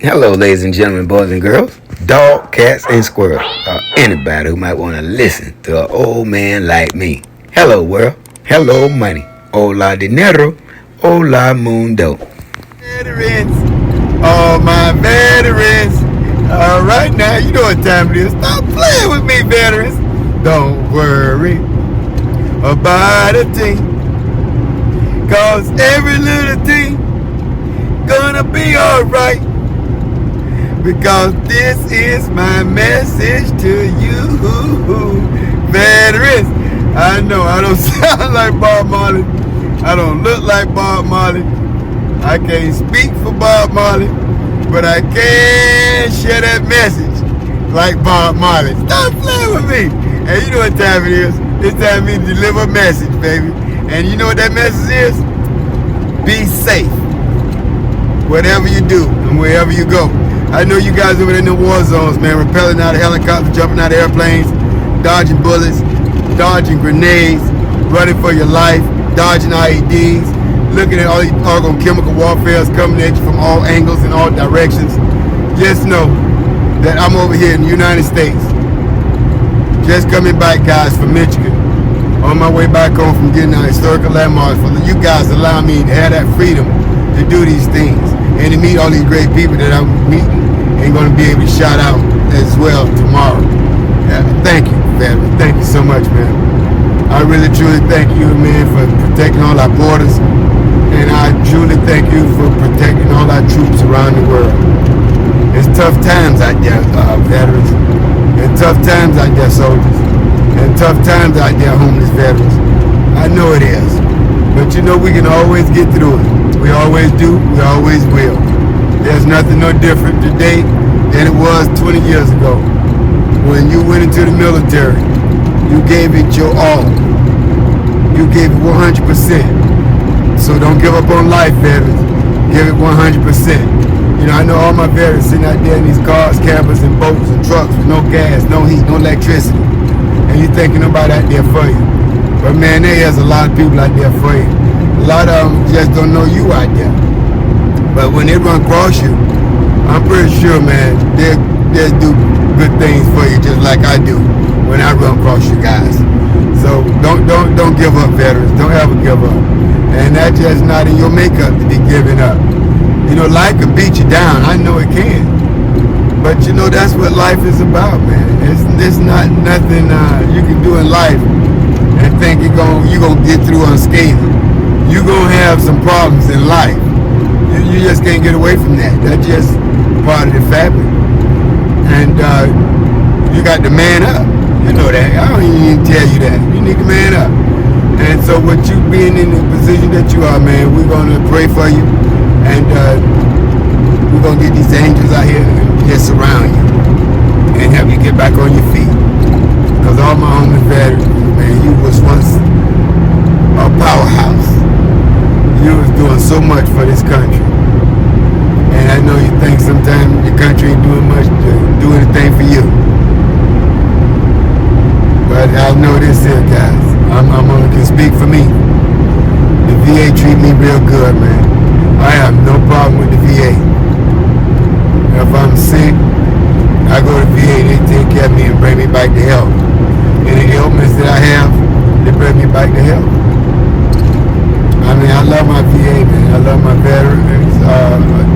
Hello, ladies and gentlemen, boys and girls, dog, cats, and squirrels, or anybody who might want to listen to an old man like me. Hello, world. Hello, money. Hola, dinero. Hola, mundo. Veterans, all my veterans. All right, now you know what time it is. Stop playing with me, veterans. Don't worry about a thing, cause every little thing gonna be alright. Because this is my message to you, veterans. I know I don't sound like Bob Marley. I don't look like Bob Marley. I can't speak for Bob Marley, but I can share that message like Bob Marley. Stop playing with me. And you know what time it is. It's time for me to deliver a message, baby. And you know what that message is? Be safe. Whatever you do and wherever you go. I know you guys over there in the war zones, man, rappelling out of helicopters, jumping out of airplanes, dodging bullets, dodging grenades, running for your life, dodging IEDs, looking at all these argon chemical warfares coming at you from all angles and all directions. Just know that I'm over here in the United States, just coming back, guys, from Michigan, on my way back home from getting our historical landmarks. For you guys allow me to have that freedom to do these things and to meet all these great people that I'm meeting and going to be able to shout out as well tomorrow. Thank you, family. Thank you so much, man. I really truly thank you, man, for protecting all our borders, and I truly thank you for protecting all our troops around the world. It's tough times out there, veterans, and tough times out there, soldiers, and tough times out there, homeless veterans. I know it is, but you know we can always get through it. We always do, we always will. There's nothing no different today than it was 20 years ago. When you went into the military, you gave it your all. You gave it 100%. So don't give up on life, veterans. Give it 100%. You know, I know all my veterans sitting out there in these cars, campers, and boats and trucks with no gas, no heat, no electricity. And you thinking nobody out there for you. But man, there is a lot of people out there for you. A lot of them just don't know you out there. But when they run across you, I'm pretty sure, man, they'll do good things for you just like I do when I run across you guys. So don't give up, veterans. Don't ever give up. And that's just not in your makeup to be giving up. You know, life can beat you down. I know it can. But you know, that's what life is about, man. It's not nothing you can do in life and think you're gonna get through unscathed. You're going to have some problems in life. You just can't get away from that. That's just part of the fabric. And you got to man up. You know that. I don't even tell you that. You need to man up. And so with you being in the position that you are, man, we're going to pray for you. And we're going to get these angels out here and just surround you and help you get back on your feet. Because all my homeless veterans, man, you was once a powerhouse. You was doing so much for this country. And I know you think sometimes your country ain't doing much to do anything for you. But I know this here, guys. I'm only can speak for me. The VA treat me real good, man. I have no problem with the VA. If I'm sick, I go to VA, they take care of me and bring me back to health. Any ailments that I have, they bring me back to health. I mean, I love my VA, man. I love my veterans,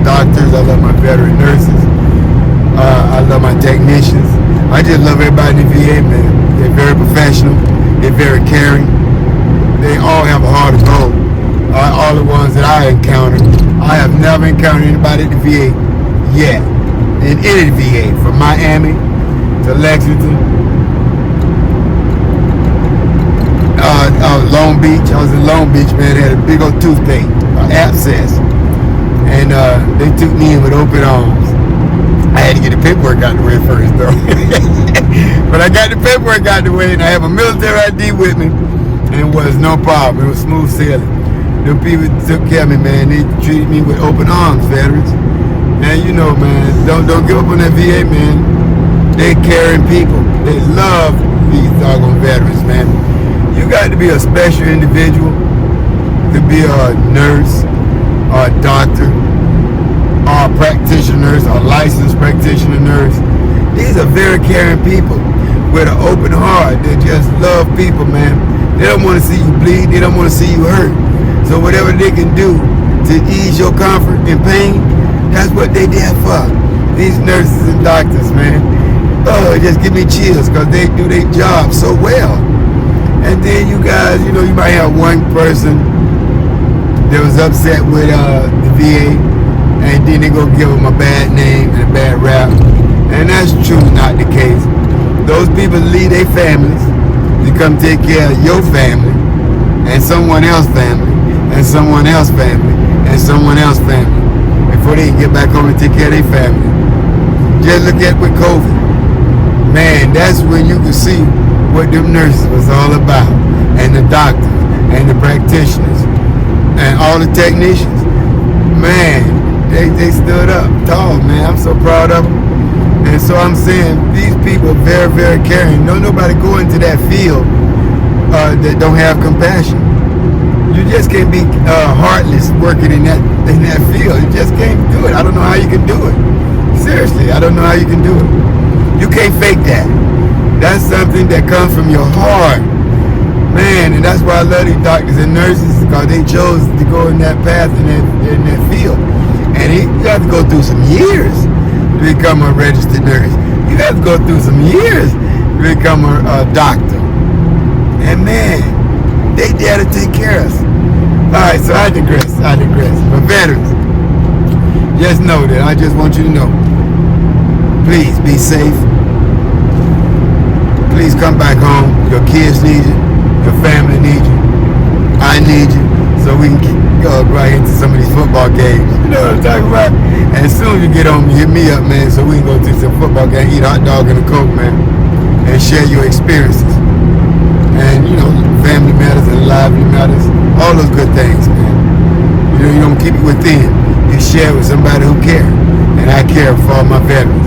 doctors. I love my veteran nurses. I love my technicians. I just love everybody in the VA, man. They're very professional. They're very caring. They all have a heart of gold. All the ones that I encountered. I have never encountered anybody at the VA yet. In any VA, from Miami to Lexington, Long Beach. I was in Long Beach, man. They had a big old toothache, abscess, and they took me in with open arms. I had to get the paperwork out the way first, though. But I got the paperwork out the way, and I have a military ID with me, and it was no problem. It was smooth sailing. Them people took care of me, man. They treated me with open arms, veterans. And you know, man, don't give up on that VA, man. They're caring people. They love these doggone veterans, man. You got to be a special individual to be a nurse or a doctor are practitioners or licensed practitioner nurse. These are very caring people with an open heart. They just love people, man. They don't want to see you bleed. They don't want to see you hurt. So whatever they can do to ease your comfort and pain, that's what they there for. These nurses and doctors, man. Oh, it just give me chills because they do their job so well. And then you guys, you know, you might have one person that was upset with the VA, and then they go give them a bad name and a bad rap. And that's truly not the case. Those people leave their families to come take care of your family and someone else's family and someone else's family and someone else's family before they can get back home and take care of their family. Just look at with COVID. Man, that's when you can see what them nurses was all about, and the doctors and the practitioners and all the technicians. Man, they stood up tall, man. I'm so proud of them. And so I'm saying these people are very, very caring. Don't nobody go into that field that don't have compassion. You just can't be heartless working in that field. You just can't do it. I don't know how you can do it. Seriously, I don't know how you can do it. You can't fake that. That's something that comes from your heart. Man, and that's why I love these doctors and nurses, because they chose to go in that path in that field. And you have to go through some years to become a registered nurse. You have to go through some years to become a doctor. And man, they dare to take care of us. Alright, so I digress. But veterans, just know that I just want you to know, please be safe. Please come back home. Your kids need you. Your family need you. I need you. So we can go right into some of these football games. You know what I'm talking about? And as soon as you get home, hit me up, man, so we can go to some football game, eat a hot dog and a Coke, man, and share your experiences. And, you know, family matters and lively matters. All those good things, man. You know, you don't keep it within. You share with somebody who cares. And I care for all my veterans.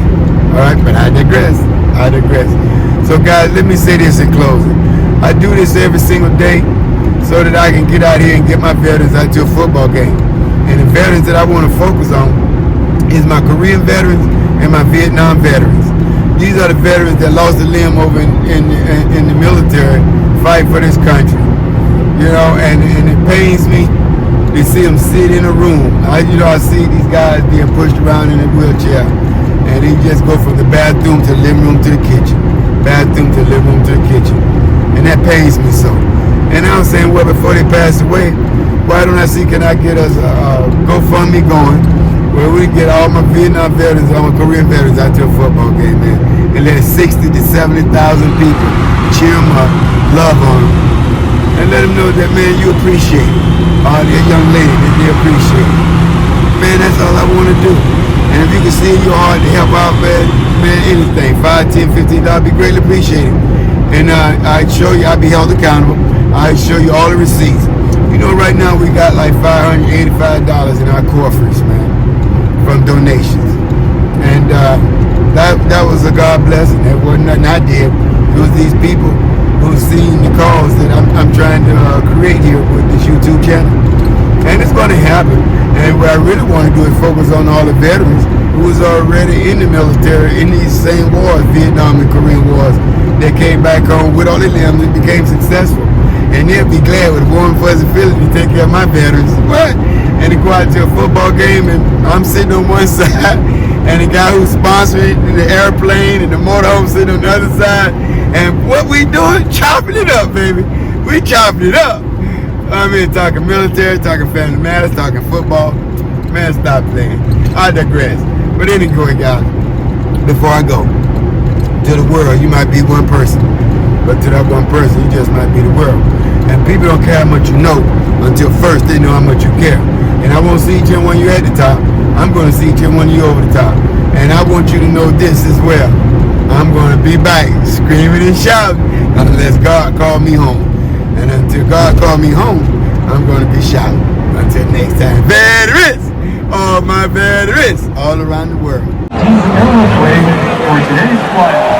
All right, but I digress. So, guys, let me say this in closing. I do this every single day so that I can get out here and get my veterans out to a football game. And the veterans that I want to focus on is my Korean veterans and my Vietnam veterans. These are the veterans that lost a limb over in the military fighting for this country. You know, and it pains me to see them sit in a room. I see these guys being pushed around in a wheelchair, and they just go from the bathroom to the living room to the kitchen. Bathroom to the living room to the kitchen. And that pains me so. And I'm saying, well, before they pass away, why don't I see, can I get us a GoFundMe going where we get all my Vietnam veterans, all my Korean veterans out to a football game, man, and let 60 to 70,000 people cheer them up, love on them, and let them know that, man, you appreciate it. All their young lady, that they appreciate it. Man, that's all I want to do. And if you can see in your heart to help out, man, anything, $5, $10, $15, be greatly appreciated. And I show you, I'll be held accountable. I show you all the receipts. You know, right now we got like $585 in our coffers, man, from donations. And that was a God blessing. That wasn't nothing I did. It was these people who seen the cause that I'm trying to create here with this YouTube channel. And it's going to happen. And what I really want to do is focus on all the veterans who was already in the military in these same wars, Vietnam and Korean wars, that came back home with all their limbs and became successful. And they'll be glad with a warm, fuzzy feeling to take care of my veterans. What? And to go out to a football game and I'm sitting on one side and the guy who's sponsoring the airplane and the motorhome sitting on the other side. And what we doing? Chopping it up, baby. We chopping it up. I mean, talking military, talking family matters, talking football. Man, stop playing. I digress. But anyway, guys, before I go, to the world, you might be one person. But to that one person, you just might be the world. And people don't care how much you know until first they know how much you care. And I won't see each and one of you at the top. I'm going to see each and one of you over the top. And I want you to know this as well. I'm going to be back screaming and shouting unless God call me home. And until God call me home, I'm going to be shouting. Until next time, veterans, all my veterans all around the world. For today's flight.